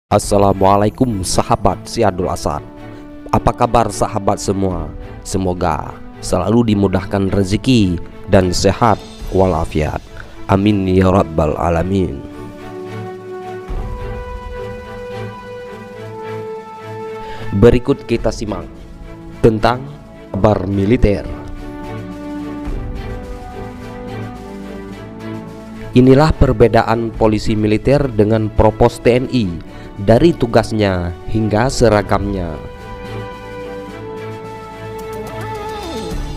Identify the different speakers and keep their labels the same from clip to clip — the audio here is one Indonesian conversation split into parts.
Speaker 1: Assalamualaikum sahabat Syadul Asad. Apa kabar sahabat semua? Semoga selalu dimudahkan rezeki dan sehat walafiat. Amin ya rabbal alamin. Berikut kita simak tentang kabar militer. Inilah perbedaan polisi militer dengan Propos TNI dari tugasnya hingga seragamnya.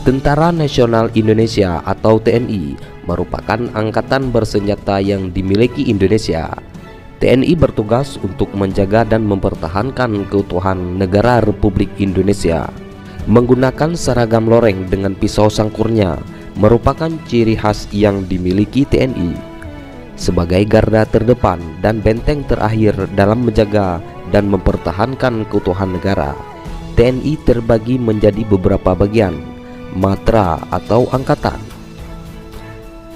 Speaker 1: Tentara Nasional Indonesia atau TNI merupakan angkatan bersenjata yang dimiliki Indonesia. TNI bertugas untuk menjaga dan mempertahankan keutuhan negara Republik Indonesia. Menggunakan seragam loreng dengan pisau sangkurnya merupakan ciri khas yang dimiliki TNI. Sebagai garda terdepan dan benteng terakhir dalam menjaga dan mempertahankan keutuhan negara, TNI terbagi menjadi beberapa bagian, matra atau angkatan.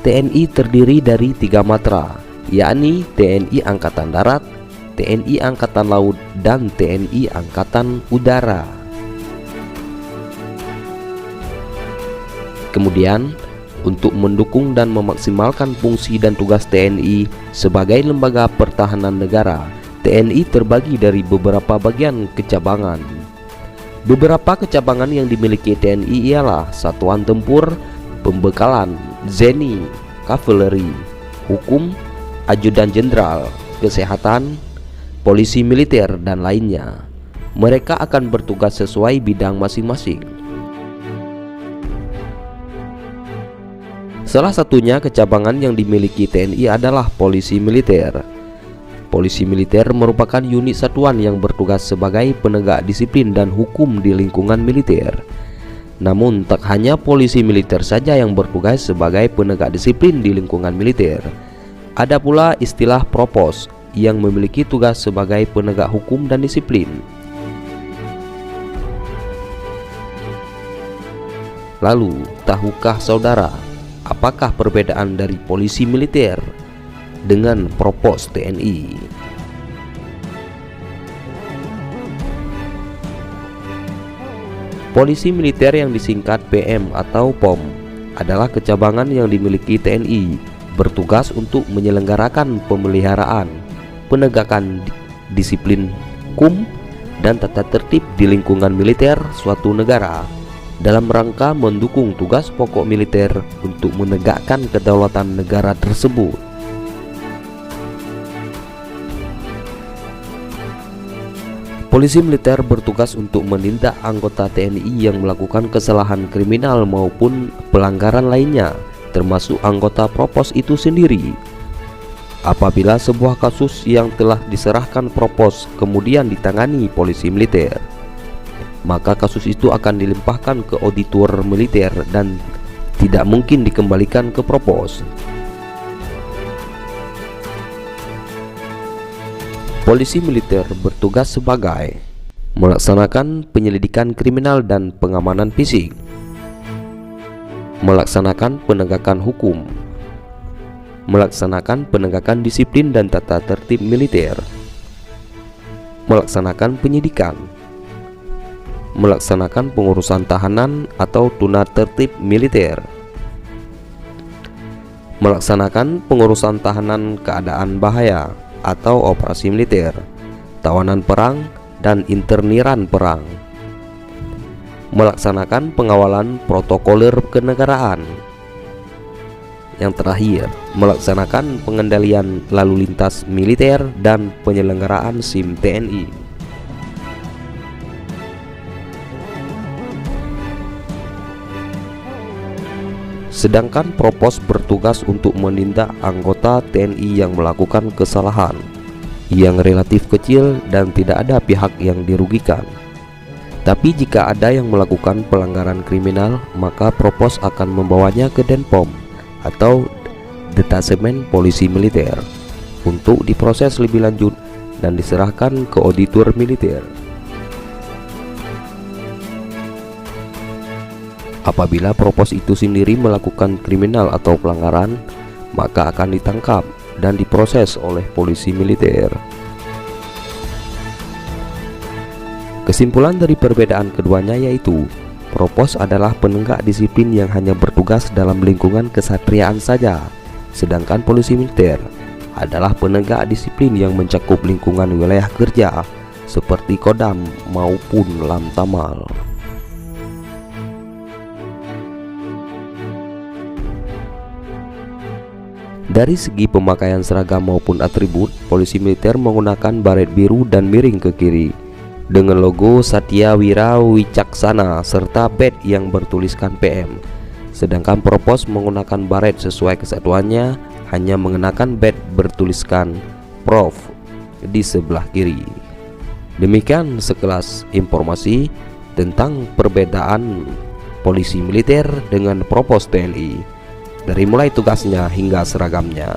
Speaker 1: TNI terdiri dari 3 matra, yakni TNI Angkatan Darat, TNI Angkatan Laut, dan TNI Angkatan Udara. Kemudian, untuk mendukung dan memaksimalkan fungsi dan tugas TNI sebagai lembaga pertahanan negara, TNI terbagi dari beberapa bagian kecabangan. Beberapa kecabangan yang dimiliki TNI ialah Satuan Tempur, Pembekalan, Zeni, Kavaleri, Hukum, Ajudan Jenderal, Kesehatan, Polisi Militer, dan lainnya. Mereka akan bertugas sesuai bidang masing-masing. Salah satunya kecabangan yang dimiliki TNI adalah Polisi Militer. Polisi Militer merupakan unit satuan yang bertugas sebagai penegak disiplin dan hukum di lingkungan militer. Namun tak hanya polisi militer saja yang bertugas sebagai penegak disiplin di lingkungan militer. Ada pula istilah Propos yang memiliki tugas sebagai penegak hukum dan disiplin. Lalu, tahukah saudara apakah perbedaan dari polisi militer dengan Propos TNI? Polisi militer yang disingkat PM atau POM adalah kecabangan yang dimiliki TNI, bertugas untuk menyelenggarakan pemeliharaan, penegakan disiplin hukum, dan tata tertib di lingkungan militer suatu negara, dalam rangka mendukung tugas pokok militer untuk menegakkan kedaulatan negara tersebut. Polisi militer bertugas untuk menindak anggota TNI yang melakukan kesalahan kriminal maupun pelanggaran lainnya, termasuk anggota Propos itu sendiri. Apabila sebuah kasus yang telah diserahkan Propos kemudian ditangani polisi militer, maka kasus itu akan dilimpahkan ke auditor militer dan tidak mungkin dikembalikan ke Propos. Polisi militer bertugas sebagai melaksanakan penyelidikan kriminal dan pengamanan fisik, melaksanakan penegakan hukum, melaksanakan penegakan disiplin dan tata tertib militer, melaksanakan penyidikan, melaksanakan pengurusan tahanan atau tuna tertib militer, melaksanakan pengurusan tahanan keadaan bahaya atau operasi militer, tawanan perang dan interniran perang, melaksanakan pengawalan protokoler kenegaraan. Yang terakhir, melaksanakan pengendalian lalu lintas militer dan penyelenggaraan SIM TNI. Sedangkan Propos bertugas untuk menindak anggota TNI yang melakukan kesalahan yang relatif kecil dan tidak ada pihak yang dirugikan. Tapi jika ada yang melakukan pelanggaran kriminal, maka Propos akan membawanya ke Denpom atau Detasemen Polisi Militer untuk diproses lebih lanjut dan diserahkan ke auditor militer. Apabila Propos itu sendiri melakukan kriminal atau pelanggaran, maka akan ditangkap dan diproses oleh polisi militer. Kesimpulan dari perbedaan keduanya yaitu Propos adalah penegak disiplin yang hanya bertugas dalam lingkungan kesatriaan saja, sedangkan polisi militer adalah penegak disiplin yang mencakup lingkungan wilayah kerja seperti Kodam maupun Lantamal. Dari segi pemakaian seragam maupun atribut, polisi militer menggunakan baret biru dan miring ke kiri dengan logo Satya Wira Wicaksana serta badge yang bertuliskan PM. Sedangkan Propos menggunakan baret sesuai kesatuannya, hanya mengenakan badge bertuliskan Prof di sebelah kiri. Demikian sekelas informasi tentang perbedaan polisi militer dengan Propos TNI, dari mulai tugasnya hingga seragamnya.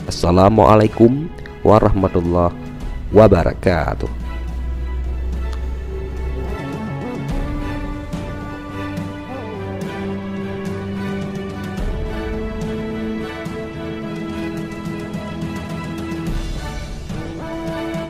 Speaker 1: Assalamualaikum warahmatullahi wabarakatuh.